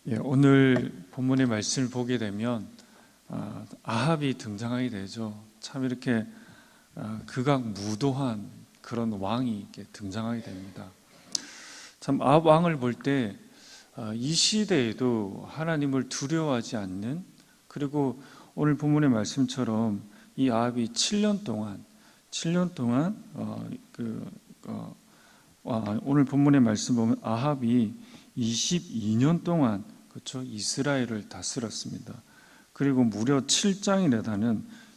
오늘 본문의 말씀을 보게 되면 아합이 등장하게 되죠. 참 이렇게 극악무도한 그런 왕이 이렇게 등장하게 됩니다. 참 아합 왕을 볼 때 이 시대에도 하나님을 두려워하지 않는, 그리고 오늘 본문의 말씀처럼 이 아합이 7년 동안 오늘 본문의 말씀 보면 아합이 22년 동안 그렇죠? 이스라엘을 다스렸습니다. 그리고 무려 7장이나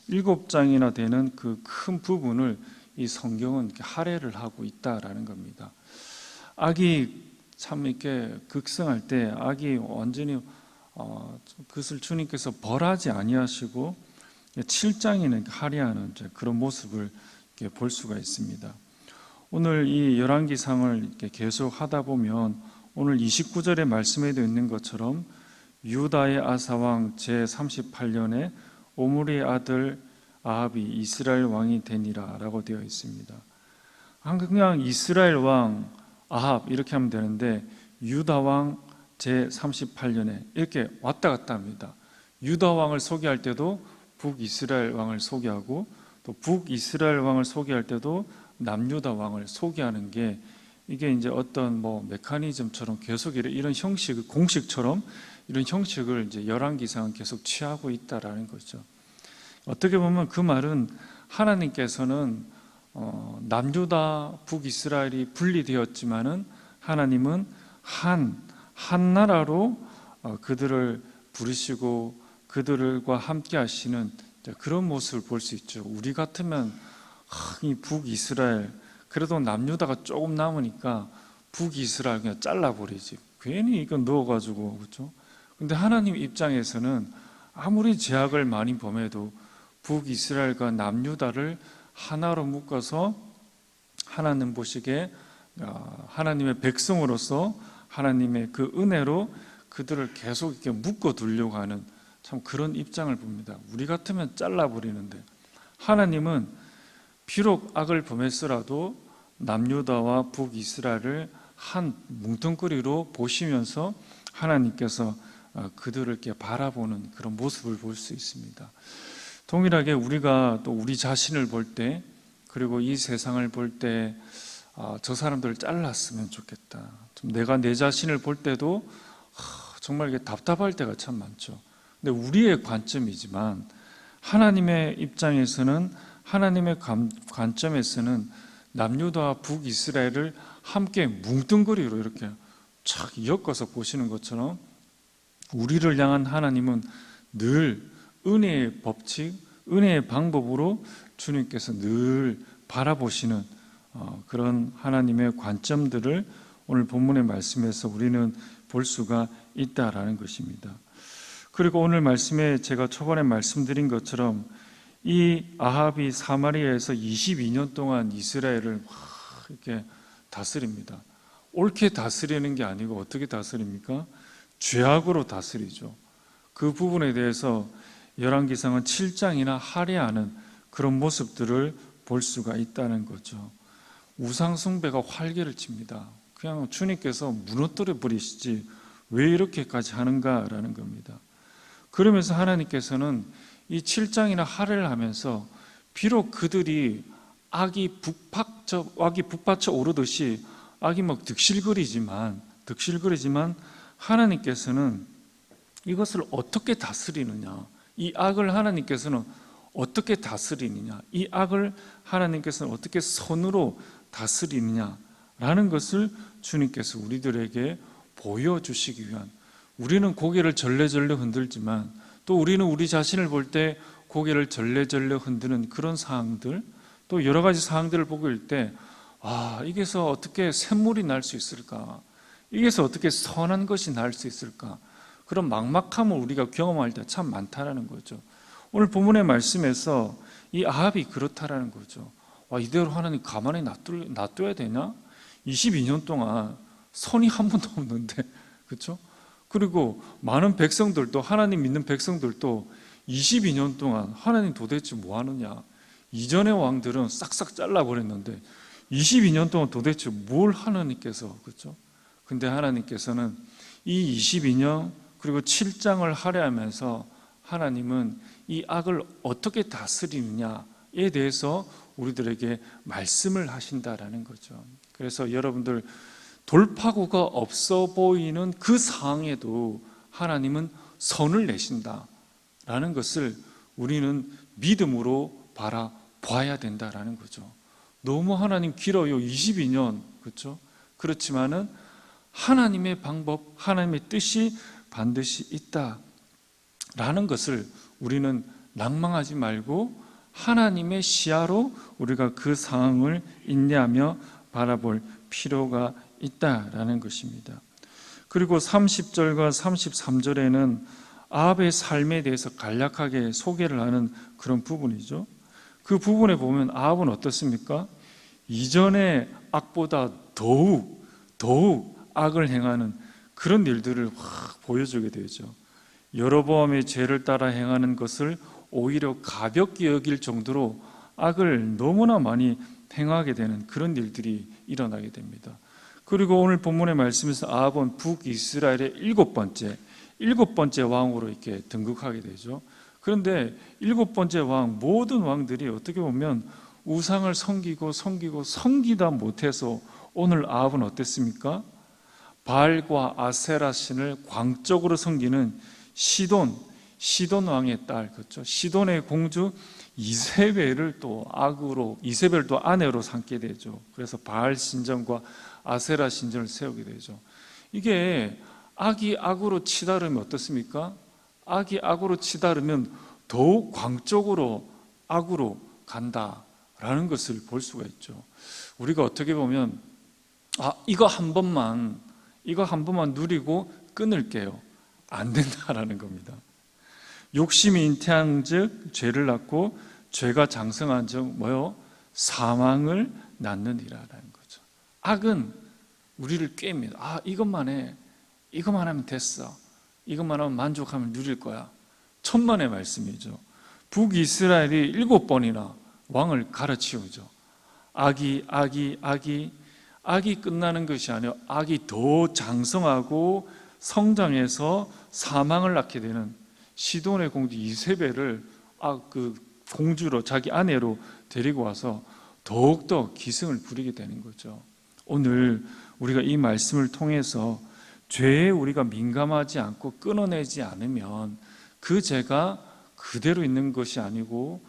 7장이나 되는 그 큰 부분을 이 성경은 이렇게 할애를 하고 있다라는 겁니다. 악이 참 이렇게 극성할 때 악이 완전히 그것을 주님께서 벌하지 아니하시고 7장에는 할애하는 그런 모습을 이렇게 볼 수가 있습니다. 오늘 이 열왕기상을 이렇게 계속 하다 보면 오늘 29절의 말씀에도 있는 것처럼 유다의 아사왕 제38년에 오므리의 아들 아합이 이스라엘 왕이 되니라 라고 되어 있습니다. 그냥 이스라엘 왕 아합 이렇게 하면 되는데 유다 왕 제38년에 이렇게 왔다 갔다 합니다. 유다 왕을 소개할 때도 북이스라엘 왕을 소개하고, 또 북이스라엘 왕을 소개할 때도 남유다 왕을 소개하는 게, 이게 이제 어떤 메커니즘처럼 계속 이런 형식, 공식처럼 이런 형식을 이제 열왕기상은 계속 취하고 있다라는 거죠. 어떻게 보면 그 말은 하나님께서는 남유다, 북이스라엘이 분리되었지만은 하나님은 한 나라로 그들을 부르시고 그들과 함께 하시는 그런 모습을 볼 수 있죠. 우리 같으면 이 북이스라엘, 그래도 남유다가 조금 남으니까 북이스라엘 그냥 잘라버리지. 괜히 이거 넣어가지고, 그렇죠? 근데 하나님 입장에서는 아무리 제약을 많이 범해도 북이스라엘과 남유다를 하나로 묶어서 하나님 보시기에 하나님의 백성으로서 하나님의 그 은혜로 그들을 계속 이렇게 묶어두려고 하는 참 그런 입장을 봅니다. 우리 같으면 잘라버리는데, 하나님은 비록 악을 범했더라도 남유다와 북이스라엘을 한 뭉텅거리로 보시면서 하나님께서 그들을 이렇게 바라보는 그런 모습을 볼 수 있습니다. 동일하게 우리가 또 우리 자신을 볼 때, 그리고 이 세상을 볼 때 저 사람들을 잘랐으면 좋겠다. 내가 내 자신을 볼 때도 정말 이게 답답할 때가 참 많죠. 근데 우리의 관점이지만 하나님의 입장에서는, 하나님의 관점에서는 남유다와 북이스라엘을 함께 뭉뚱그리로 이렇게 착 엮어서 보시는 것처럼 우리를 향한 하나님은 늘 은혜의 법칙, 은혜의 방법으로 주님께서 늘 바라보시는 그런 하나님의 관점들을 오늘 본문의 말씀에서 우리는 볼 수가 있다라는 것입니다. 그리고 오늘 말씀에 제가 초반에 말씀드린 것처럼 이 아합이 사마리아에서 22년 동안 이스라엘을 이렇게 다스립니다. 옳게 다스리는 게 아니고 어떻게 다스립니까? 죄악으로 다스리죠. 그 부분에 대해서 열왕기상은 7장이나 할애하는 그런 모습들을 볼 수가 있다는 거죠. 우상 숭배가 활개를 칩니다. 그냥 주님께서 무너뜨려 버리시지 왜 이렇게까지 하는가라는 겁니다. 그러면서 하나님께서는 이 7장이나 할애를 하면서 비록 그들이 악이 북받쳐 오르듯이 악이 막 득실거리지만 하나님께서는 이것을 어떻게 다스리느냐, 이 악을 하나님께서는 어떻게 다스리느냐, 이 악을 하나님께서는 어떻게 선으로 다스리느냐라는 것을 주님께서 우리들에게 보여주시기 위한, 우리는 고개를 절레절레 흔들지만 또 우리는 우리 자신을 볼 때 고개를 절레절레 흔드는 그런 상황들, 또 여러 가지 상황들을 보고 있을 때 이게서 어떻게 샘물이 날 수 있을까, 이게서 어떻게 선한 것이 날 수 있을까, 그런 막막함을 우리가 경험할 때 참 많다라는 거죠. 오늘 본문의 말씀에서 이 아합이 그렇다라는 거죠. 이대로 하나님 가만히 놔둬야 되냐? 22년 동안 선이 한 번도 없는데, 그렇죠? 그리고 많은 백성들도, 하나님 믿는 백성들도 22년 동안 하나님 도대체 뭐 하느냐, 이전의 왕들은 싹싹 잘라버렸는데 22년 동안 도대체 뭘 하나님께서, 그렇죠? 근데 하나님께서는 이 22년 그리고 7장을 할애하면서 하나님은 이 악을 어떻게 다스리느냐에 대해서 우리들에게 말씀을 하신다라는 거죠. 그래서 여러분들, 돌파구가 없어 보이는 그 상황에도 하나님은 선을 내신다라는 것을 우리는 믿음으로 바라봐야 된다라는 거죠. 너무 하나님 길어요. 22년. 그렇죠? 그렇지만은 하나님의 방법, 하나님의 뜻이 반드시 있다라는 것을 우리는 낭망하지 말고 하나님의 시야로 우리가 그 상황을 인내하며 바라볼 필요가 있다라는 것입니다. 그리고 30절과 33절에는 아합의 삶에 대해서 간략하게 소개를 하는 그런 부분이죠. 그 부분에 보면 아합은 어떻습니까? 이전의 악보다 더욱 악을 행하는 그런 일들을 확 보여주게 되죠. 여로보암의 죄를 따라 행하는 것을 오히려 가볍게 여길 정도로 악을 너무나 많이 행하게 되는 그런 일들이 일어나게 됩니다. 그리고 오늘 본문의 말씀에서 아합은 북이스라엘의 일곱 번째 왕으로 이렇게 등극하게 되죠. 그런데 일곱 번째 왕, 모든 왕들이 어떻게 보면 우상을 섬기다 못해서 오늘 아합은 어땠습니까? 바알과 아세라 신을 광적으로 섬기는 시돈 왕의 딸, 그렇죠? 시돈의 공주 이세벨을 또 아내로 삼게 되죠. 그래서 바알 신전과 아세라 신전을 세우게 되죠. 이게 악이 악으로 치달으면 어떻습니까? 악이 악으로 치달으면 더욱 광적으로 악으로 간다라는 것을 볼 수가 있죠. 우리가 어떻게 보면 이거 한 번만 누리고 끊을게요. 안 된다라는 겁니다. 욕심이 잉태한즉 죄를 낳고 죄가 장성한즉 사망을 낳느니라라는 거죠. 악은 우리를 꿰입니다. 이것만 하면 됐어. 이것만 하면 만족하면 누릴 거야. 천만의 말씀이죠. 북이스라엘이 7번이나 왕을 갈아치우죠. 악이 끝나는 것이 아니라 악이 더 장성하고 성장해서 사망을 낳게 되는 시돈의 공주 이세벨을 그 공주로, 자기 아내로 데리고 와서 더욱더 기승을 부리게 되는 거죠. 오늘 우리가 이 말씀을 통해서 죄에 우리가 민감하지 않고 끊어내지 않으면 그 죄가 그대로 있는 것이 아니고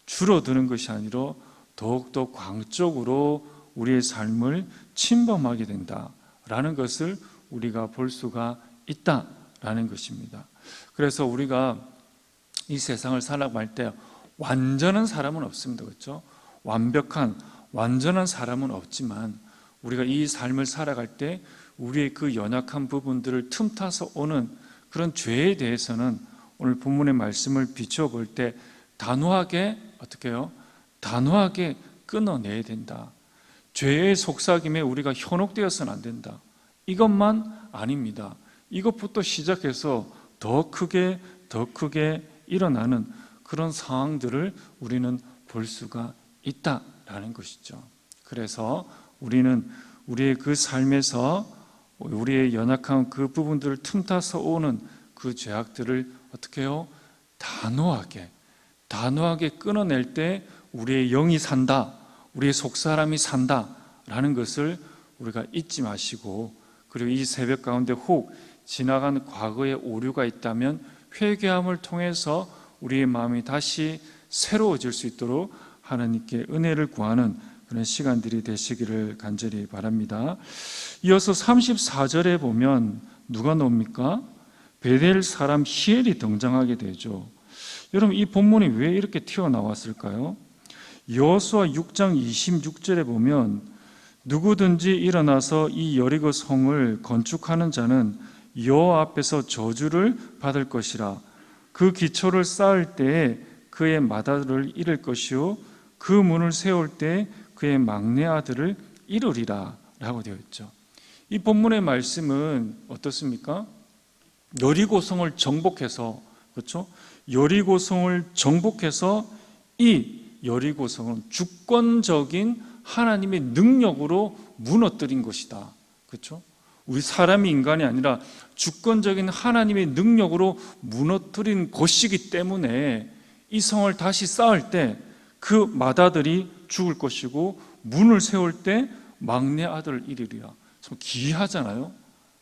줄어드는 것이 아니라 더욱더 광적으로 우리의 삶을 침범하게 된다라는 것을 우리가 볼 수가 있다라는 것입니다. 그래서 우리가 이 세상을 살아갈 때 완전한 사람은 없습니다. 그렇죠? 완전한 사람은 없지만 우리가 이 삶을 살아갈 때 우리의 그 연약한 부분들을 틈타서 오는 그런 죄에 대해서는 오늘 본문의 말씀을 비춰볼 때 단호하게 끊어내야 된다. 죄의 속삭임에 우리가 현혹되어서는 안 된다. 이것만 아닙니다. 이것부터 시작해서 더 크게 일어나는 그런 상황들을 우리는 볼 수가 있다라는 것이죠. 그래서 우리는 우리의 그 삶에서 우리의 연약한 그 부분들을 틈타서 오는 그 죄악들을 어떻게 해요? 단호하게 끊어낼 때 우리의 영이 산다, 우리의 속사람이 산다라는 것을 우리가 잊지 마시고, 그리고 이 새벽 가운데 혹 지나간 과거의 오류가 있다면 회개함을 통해서 우리의 마음이 다시 새로워질 수 있도록 하나님께 은혜를 구하는 그런 시간들이 되시기를 간절히 바랍니다. 이어서 34절에 보면 누가 나옵니까? 베델 사람 히엘이 등장하게 되죠. 여러분, 이 본문이 왜 이렇게 튀어나왔을까요? 여호수아 6장 26절에 보면 누구든지 일어나서 이 여리고 성을 건축하는 자는 여호와 앞에서 저주를 받을 것이라. 그 기초를 쌓을 때에 그의 맏아들을 잃을 것이요 그 문을 세울 때 그의 막내 아들을 잃으리라 라고 되어 있죠. 이 본문의 말씀은 어떻습니까? 여리고성을 정복해서, 그렇죠? 여리고성을 정복해서 이 여리고성은 주권적인 하나님의 능력으로 무너뜨린 것이다. 그렇죠? 우리 사람이 인간이 아니라 주권적인 하나님의 능력으로 무너뜨린 것이기 때문에 이 성을 다시 쌓을 때 그 맏아들이 죽을 것이고 문을 세울 때 막내 아들 이르리라. 참 기이하잖아요.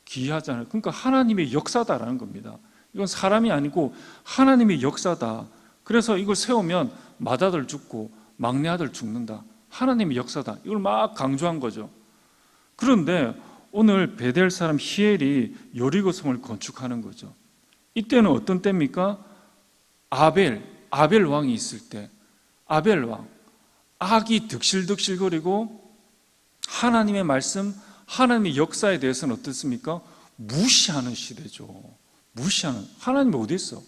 기이하잖아요. 그러니까 하나님의 역사다라는 겁니다. 이건 사람이 아니고 하나님의 역사다. 그래서 이걸 세우면 맏아들 죽고 막내 아들 죽는다. 하나님의 역사다. 이걸 막 강조한 거죠. 그런데 오늘 베델 사람 히엘이 여리고 성을 건축하는 거죠. 이때는 어떤 때입니까? 아벨 왕이 있을 때, 아벨 왕, 악이 득실득실거리고 하나님의 말씀, 하나님의 역사에 대해서는 어떻습니까? 무시하는 시대죠. 무시하는. 하나님이 어디 있어?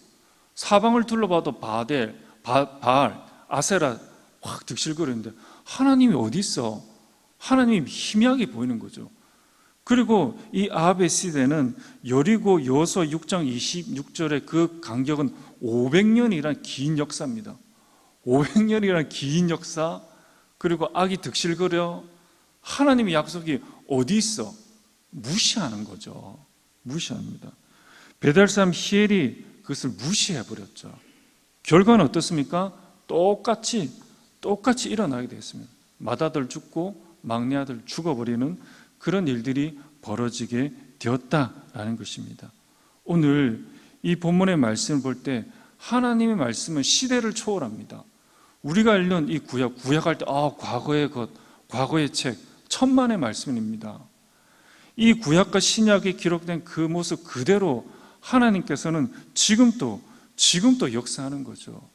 사방을 둘러봐도 바알, 아세라 확 득실거리는데 하나님이 어디 있어? 하나님이 희미하게 보이는 거죠. 그리고 이 아합의 시대는 여리고 여호수아 6장 26절의 그 간격은 500년이란 긴 역사입니다. 500년이란 긴 역사, 그리고 악이 득실거려 하나님의 약속이 어디 있어? 무시하는 거죠. 무시합니다. 베델 사람 히엘이 그것을 무시해버렸죠. 결과는 어떻습니까? 똑같이 일어나게 되었습니다. 맏아들 죽고 막내 아들 죽어버리는 그런 일들이 벌어지게 되었다라는 것입니다. 오늘 이 본문의 말씀을 볼 때 하나님의 말씀은 시대를 초월합니다. 우리가 읽는 이 구약할 때 과거의 것, 과거의 책, 천만의 말씀입니다. 이 구약과 신약에 기록된 그 모습 그대로 하나님께서는 지금도 역사하는 거죠.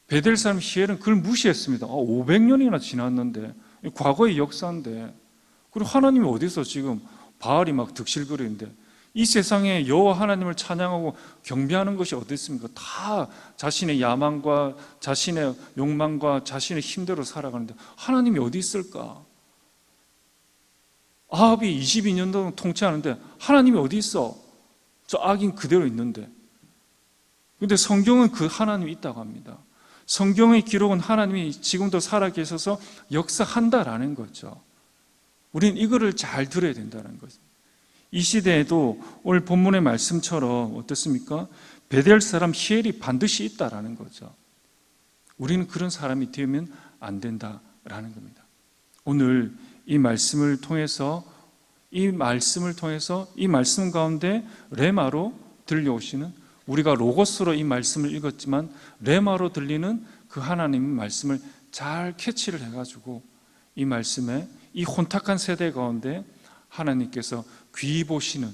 베델 사람 히엘은 그걸 무시했습니다. 500년이나 지났는데 과거의 역사인데, 그리고 하나님이 어디서 지금 바알이 막 득실거리는데, 이 세상에 여호와 하나님을 찬양하고 경배하는 것이 어디 있습니까? 다 자신의 야망과 자신의 욕망과 자신의 힘대로 살아가는데 하나님이 어디 있을까? 아합이 22년 동안 통치하는데 하나님이 어디 있어? 저 악인 그대로 있는데. 그런데 성경은 그 하나님이 있다고 합니다. 성경의 기록은 하나님이 지금도 살아계셔서 역사한다라는 거죠. 우리는 이거를 잘 들어야 된다는 거죠. 이 시대에도 오늘 본문의 말씀처럼 어떻습니까? 베델 사람 히엘이 반드시 있다라는 거죠. 우리는 그런 사람이 되면 안 된다라는 겁니다. 오늘 이 말씀을 통해서 이 말씀 가운데 레마로 들려오시는, 우리가 로고스로 이 말씀을 읽었지만 레마로 들리는 그 하나님의 말씀을 잘 캐치를 해가지고 이 말씀에, 이 혼탁한 세대 가운데 하나님께서 귀히 보시는,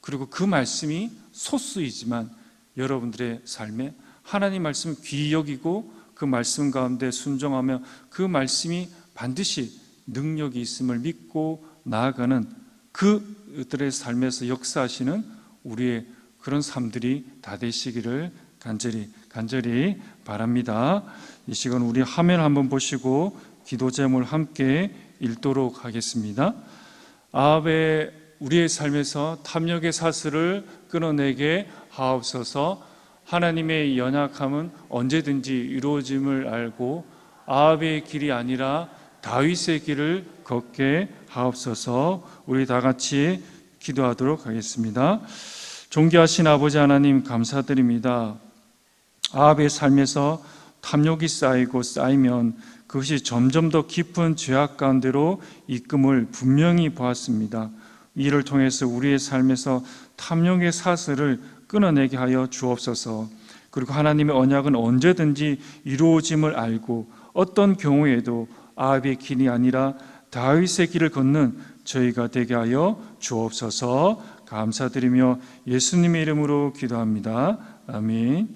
그리고 그 말씀이 소수이지만 여러분들의 삶에 하나님 말씀을 귀히 여기고 그 말씀 가운데 순종하며 그 말씀이 반드시 능력이 있음을 믿고 나아가는 그들의 삶에서 역사하시는 우리의 그런 삶들이 다 되시기를 간절히 바랍니다. 이 시간 우리 화면 한번 보시고 기도 제목을 함께 읽도록 하겠습니다. 아합의 우리의 삶에서 탐욕의 사슬을 끊어내게 하옵소서. 하나님의 연약함은 언제든지 이루어짐을 알고 아합의 길이 아니라 다윗의 길을 걷게 하옵소서. 우리 다 같이 기도하도록 하겠습니다. 존귀하신 아버지 하나님, 감사드립니다. 아합의 삶에서 탐욕이 쌓이면 그것이 점점 더 깊은 죄악 가운데로 이끔을 분명히 보았습니다. 이를 통해서 우리의 삶에서 탐욕의 사슬을 끊어내게 하여 주옵소서. 그리고 하나님의 언약은 언제든지 이루어짐을 알고 어떤 경우에도 아합의 길이 아니라 다윗의 길을 걷는 저희가 되게 하여 주옵소서. 감사드리며 예수님의 이름으로 기도합니다. 아멘.